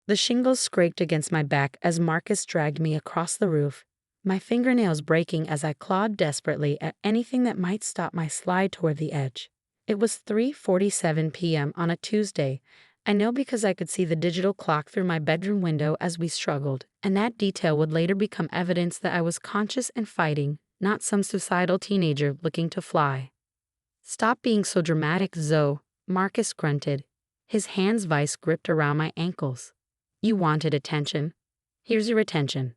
The shingles scraped against my back as Marcus dragged me across the roof, my fingernails breaking as I clawed desperately at anything that might stop my slide toward the edge. It was 3:47 p.m. on a Tuesday. I know because I could see the digital clock through my bedroom window as we struggled, and that detail would later become evidence that I was conscious and fighting, not some suicidal teenager looking to fly. "Stop being so dramatic, Zoe," Marcus grunted, his hands vice gripped around my ankles. "You wanted attention. Here's your attention."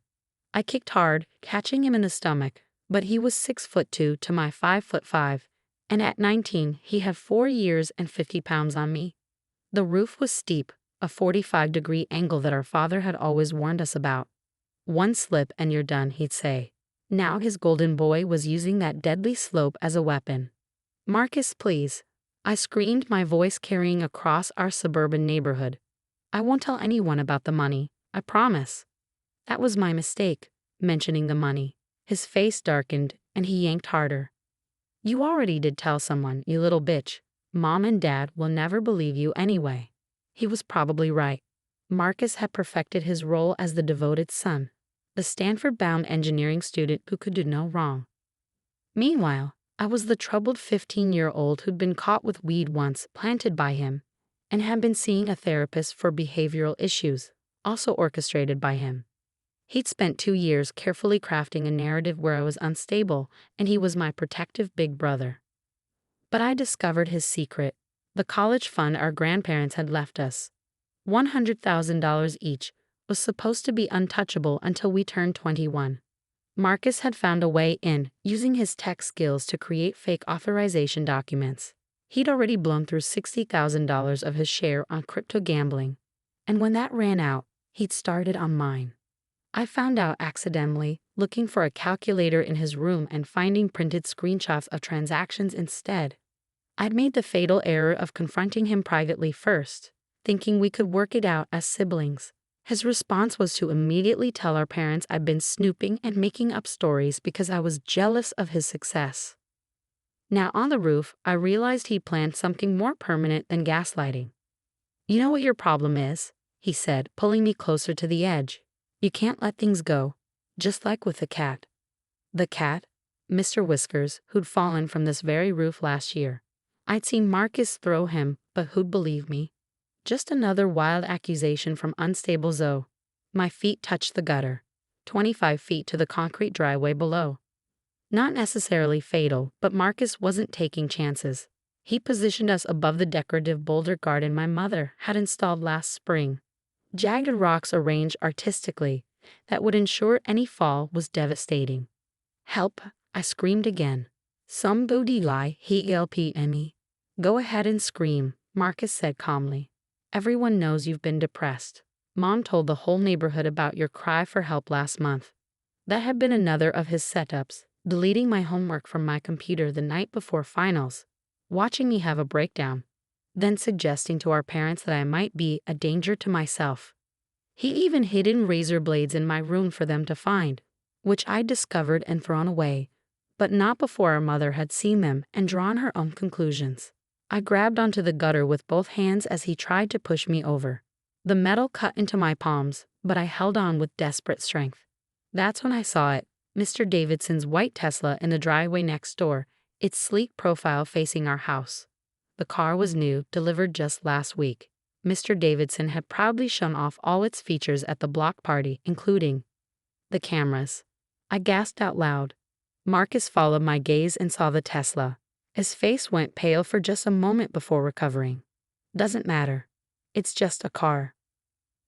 I kicked hard, catching him in the stomach, but he was 6'2" to my 5'5", and at 19 he had 4 years and 50 pounds on me. The roof was steep, a 45-degree angle that our father had always warned us about. "One slip and you're done," he'd say. Now his golden boy was using that deadly slope as a weapon. "Marcus, please," I screamed, my voice carrying across our suburban neighborhood. "I won't tell anyone about the money, I promise." That was my mistake, mentioning the money. His face darkened, and he yanked harder. "You already did tell someone, you little bitch. Mom and Dad will never believe you anyway." He was probably right. Marcus had perfected his role as the devoted son, the Stanford-bound engineering student who could do no wrong. Meanwhile, I was the troubled 15-year-old who'd been caught with weed once planted by him, and had been seeing a therapist for behavioral issues, also orchestrated by him. He'd spent 2 years carefully crafting a narrative where I was unstable, and he was my protective big brother. But I discovered his secret, the college fund our grandparents had left us. $100,000 each was supposed to be untouchable until we turned 21. Marcus had found a way in, using his tech skills to create fake authorization documents. He'd already blown through $60,000 of his share on crypto gambling, and when that ran out, he'd started on mine. I found out accidentally, looking for a calculator in his room and finding printed screenshots of transactions instead. I'd made the fatal error of confronting him privately first, thinking we could work it out as siblings. His response was to immediately tell our parents I'd been snooping and making up stories because I was jealous of his success. Now on the roof, I realized he'd planned something more permanent than gaslighting. "You know what your problem is?" he said, pulling me closer to the edge. "You can't let things go, just like with the cat." The cat? Mr. Whiskers, who'd fallen from this very roof last year. I'd seen Marcus throw him, but who'd believe me? Just another wild accusation from unstable Zoe. My feet touched the gutter, 25 feet to the concrete driveway below. Not necessarily fatal, but Marcus wasn't taking chances. He positioned us above the decorative boulder garden my mother had installed last spring. Jagged rocks arranged artistically that would ensure any fall was devastating. "Help," I screamed again. "Some booty lie, help me." "Go ahead and scream," Marcus said calmly. "Everyone knows you've been depressed. Mom told the whole neighborhood about your cry for help last month." That had been another of his setups, deleting my homework from my computer the night before finals, watching me have a breakdown, then suggesting to our parents that I might be a danger to myself. He even hidden razor blades in my room for them to find, which I discovered and thrown away, but not before our mother had seen them and drawn her own conclusions. I grabbed onto the gutter with both hands as he tried to push me over. The metal cut into my palms, but I held on with desperate strength. That's when I saw it, Mr. Davidson's white Tesla in the driveway next door, its sleek profile facing our house. The car was new, delivered just last week. Mr. Davidson had proudly shown off all its features at the block party, including the cameras. I gasped out loud. Marcus followed my gaze and saw the Tesla. His face went pale for just a moment before recovering. "Doesn't matter. It's just a car."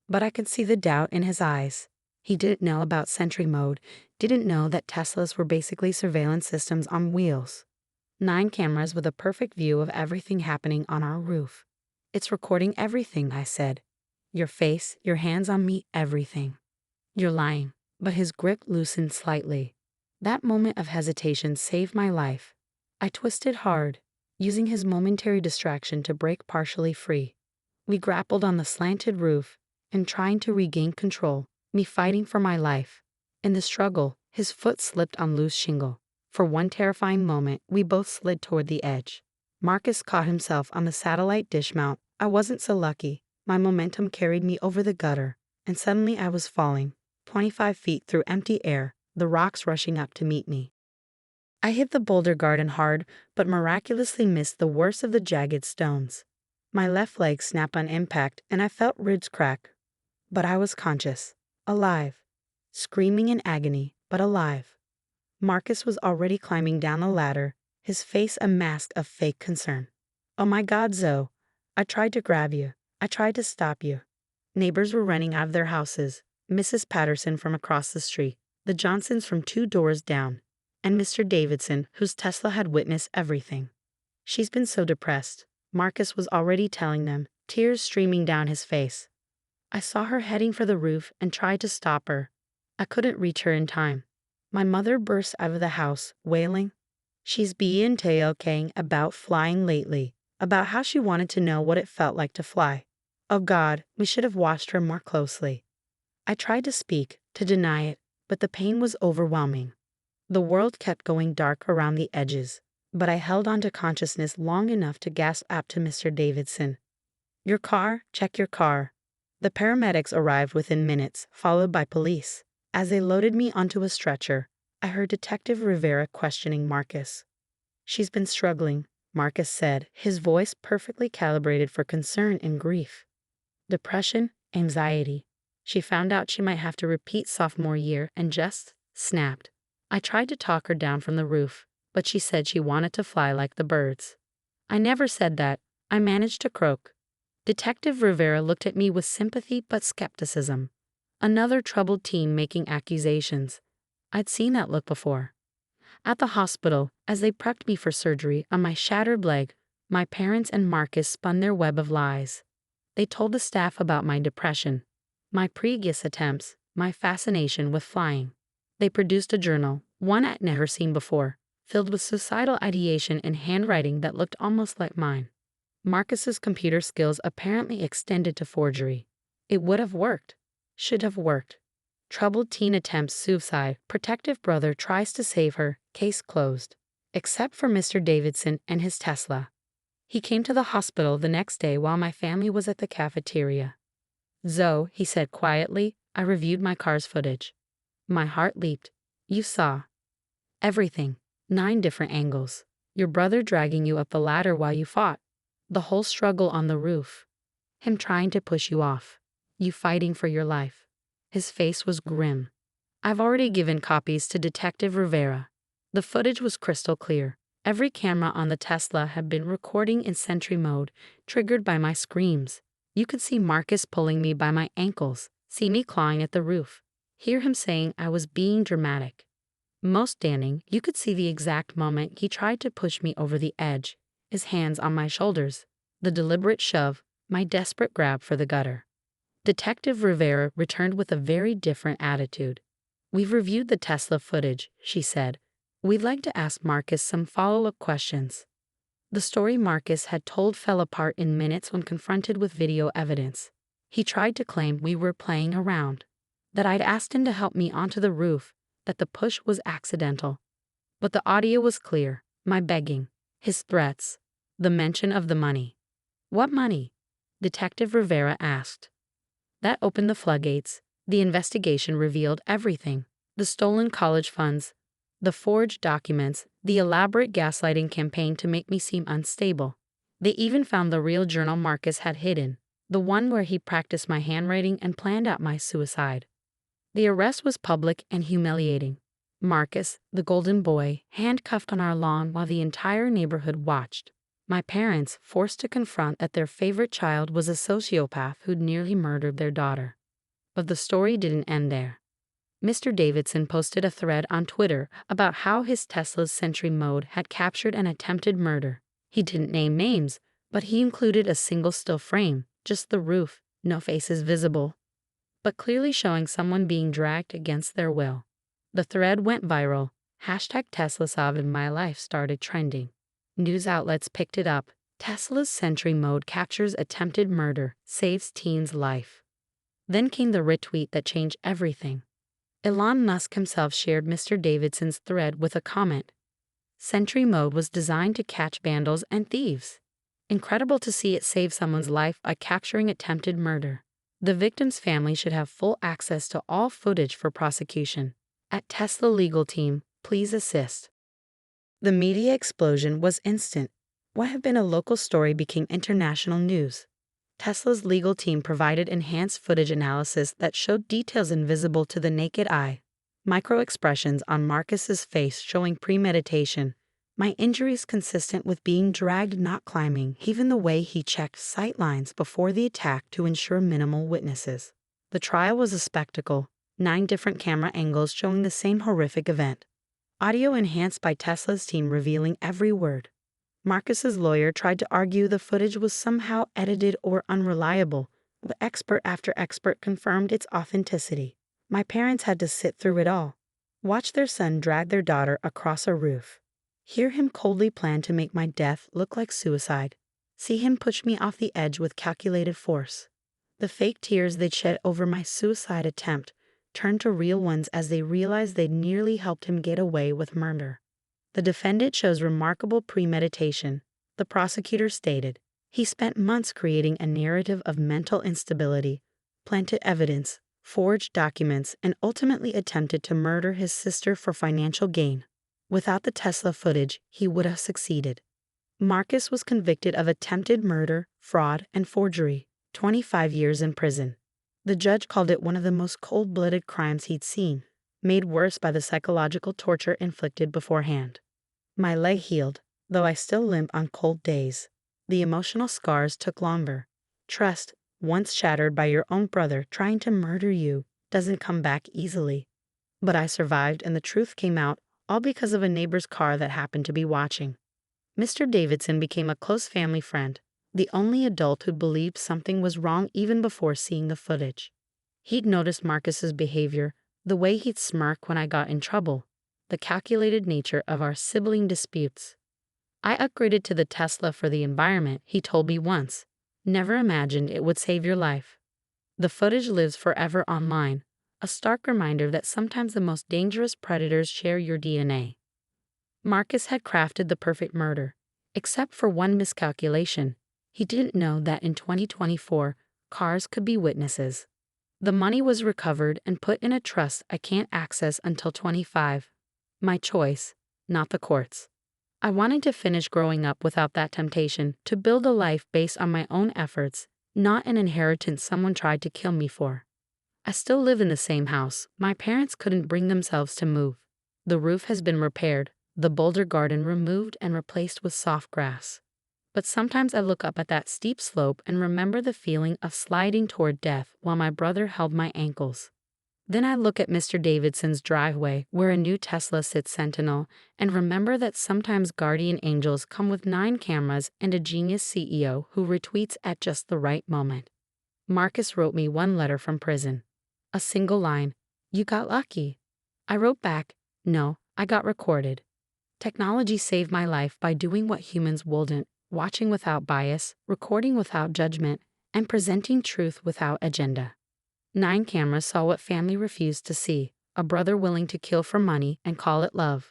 But I could see the doubt in his eyes. He didn't know about Sentry Mode, didn't know that Teslas were basically surveillance systems on wheels. 9 cameras with a perfect view of everything happening on our roof. "It's recording everything," I said. "Your face, your hands on me, everything." "You're lying." But his grip loosened slightly. That moment of hesitation saved my life. I twisted hard, using his momentary distraction to break partially free. We grappled on the slanted roof, and trying to regain control, me fighting for my life. In the struggle, his foot slipped on loose shingle. For one terrifying moment, we both slid toward the edge. Marcus caught himself on the satellite dish mount. I wasn't so lucky. My momentum carried me over the gutter, and suddenly I was falling, 25 feet through empty air, the rocks rushing up to meet me. I hit the boulder garden hard, but miraculously missed the worst of the jagged stones. My left leg snapped on impact, and I felt ribs crack. But I was conscious, alive, screaming in agony, but alive. Marcus was already climbing down the ladder, his face a mask of fake concern. "Oh my God, Zoe. I tried to grab you. I tried to stop you." Neighbors were running out of their houses. Mrs. Patterson from across the street, the Johnsons from 2 doors down, and Mr. Davidson, whose Tesla had witnessed everything. "She's been so depressed," Marcus was already telling them, tears streaming down his face. "I saw her heading for the roof and tried to stop her. I couldn't reach her in time." My mother burst out of the house, wailing. She's been talking about flying lately, about how she wanted to know what it felt like to fly. Oh God, we should have watched her more closely. I tried to speak, to deny it, but the pain was overwhelming. The world kept going dark around the edges, but I held on to consciousness long enough to gasp out to Mr. Davidson, "Your car? Check your car." The paramedics arrived within minutes, followed by police. As they loaded me onto a stretcher, I heard Detective Rivera questioning Marcus. "She's been struggling," Marcus said, his voice perfectly calibrated for concern and grief. "Depression, anxiety. She found out she might have to repeat sophomore year and just snapped. I tried to talk her down from the roof, but she said she wanted to fly like the birds." "I never said that," I managed to croak. Detective Rivera looked at me with sympathy but skepticism. Another troubled teen making accusations. I'd seen that look before. At the hospital, as they prepped me for surgery on my shattered leg, my parents and Marcus spun their web of lies. They told the staff about my depression, my previous attempts, my fascination with flying. They produced a journal, one I'd never seen before, filled with suicidal ideation and handwriting that looked almost like mine. Marcus's computer skills apparently extended to forgery. It would have worked. Should have worked. Troubled teen attempts suicide, protective brother tries to save her, case closed. Except for Mr. Davidson and his Tesla. He came to the hospital the next day while my family was at the cafeteria. "Zoe," he said quietly, I reviewed my car's footage. My heart leaped. "You saw everything. 9 different angles. Your brother dragging you up the ladder while you fought. The whole struggle on the roof. Him trying to push you off. You fighting for your life." His face was grim. "I've already given copies to Detective Rivera." The footage was crystal clear. Every camera on the Tesla had been recording in sentry mode, triggered by my screams. You could see Marcus pulling me by my ankles, see me clawing at the roof, hear him saying I was being dramatic. Most damning, you could see the exact moment he tried to push me over the edge, his hands on my shoulders, the deliberate shove, my desperate grab for the gutter. Detective Rivera returned with a very different attitude. "We've reviewed the Tesla footage," she said. "We'd like to ask Marcus some follow-up questions." The story Marcus had told fell apart in minutes when confronted with video evidence. He tried to claim we were playing around, that I'd asked him to help me onto the roof, that the push was accidental. But the audio was clear, my begging, his threats, the mention of the money. "What money?" Detective Rivera asked. That opened the floodgates. The investigation revealed everything. The stolen college funds, the forged documents, the elaborate gaslighting campaign to make me seem unstable. They even found the real journal Marcus had hidden, the one where he practiced my handwriting and planned out my suicide. The arrest was public and humiliating. Marcus, the golden boy, handcuffed on our lawn while the entire neighborhood watched. My parents forced to confront that their favorite child was a sociopath who'd nearly murdered their daughter. But the story didn't end there. Mr. Davidson posted a thread on Twitter about how his Tesla's Sentry mode had captured an attempted murder. He didn't name names, but he included a single still frame, just the roof, no faces visible, but clearly showing someone being dragged against their will. The thread went viral. #Tesla saved my life started trending. News outlets picked it up. Tesla's Sentry mode captures attempted murder, saves teen's life. Then came the retweet that changed everything. Elon Musk himself shared Mr. Davidson's thread with a comment. "Sentry mode was designed to catch vandals and thieves." Incredible to see it save someone's life by capturing attempted murder. The victim's family should have full access to all footage for prosecution. At Tesla legal team, please assist. The media explosion was instant. What had been a local story became international news. Tesla's legal team provided enhanced footage analysis that showed details invisible to the naked eye. Micro-expressions on Marcus's face showing premeditation. My injuries consistent with being dragged, not climbing, even the way he checked sight lines before the attack to ensure minimal witnesses. The trial was a spectacle, 9 different camera angles showing the same horrific event. Audio enhanced by Tesla's team revealing every word. Marcus's lawyer tried to argue the footage was somehow edited or unreliable, but expert after expert confirmed its authenticity. My parents had to sit through it all. Watch their son drag their daughter across a roof. Hear him coldly plan to make my death look like suicide. See him push me off the edge with calculated force. The fake tears they'd shed over my suicide attempt turned to real ones as they realized they'd nearly helped him get away with murder. The defendant shows remarkable premeditation. The prosecutor stated, he spent months creating a narrative of mental instability, planted evidence, forged documents, and ultimately attempted to murder his sister for financial gain. Without the Tesla footage, he would have succeeded. Marcus was convicted of attempted murder, fraud, and forgery, 25 years in prison. The judge called it one of the most cold-blooded crimes he'd seen, made worse by the psychological torture inflicted beforehand. My leg healed, though I still limp on cold days. The emotional scars took longer. Trust, once shattered by your own brother trying to murder you, doesn't come back easily. But I survived, and the truth came out, all because of a neighbor's car that happened to be watching. Mr. Davidson became a close family friend, the only adult who believed something was wrong even before seeing the footage. He'd noticed Marcus's behavior, the way he'd smirk when I got in trouble, the calculated nature of our sibling disputes. I upgraded to the Tesla for the environment, he told me once. Never imagined it would save your life. The footage lives forever online, a stark reminder that sometimes the most dangerous predators share your DNA. Marcus had crafted the perfect murder, except for one miscalculation. He didn't know that in 2024, cars could be witnesses. The money was recovered and put in a trust I can't access until 25. My choice, not the courts. I wanted to finish growing up without that temptation, to build a life based on my own efforts, not an inheritance someone tried to kill me for. I still live in the same house. My parents couldn't bring themselves to move. The roof has been repaired, the boulder garden removed and replaced with soft grass. But sometimes I look up at that steep slope and remember the feeling of sliding toward death while my brother held my ankles. Then I look at Mr. Davidson's driveway where a new Tesla sits sentinel and remember that sometimes guardian angels come with 9 cameras and a genius CEO who retweets at just the right moment. Marcus wrote me one letter from prison. A single line, "You got lucky." I wrote back, "No, I got recorded." Technology saved my life by doing what humans wouldn't, watching without bias, recording without judgment, and presenting truth without agenda. 9 cameras saw what family refused to see, a brother willing to kill for money and call it love.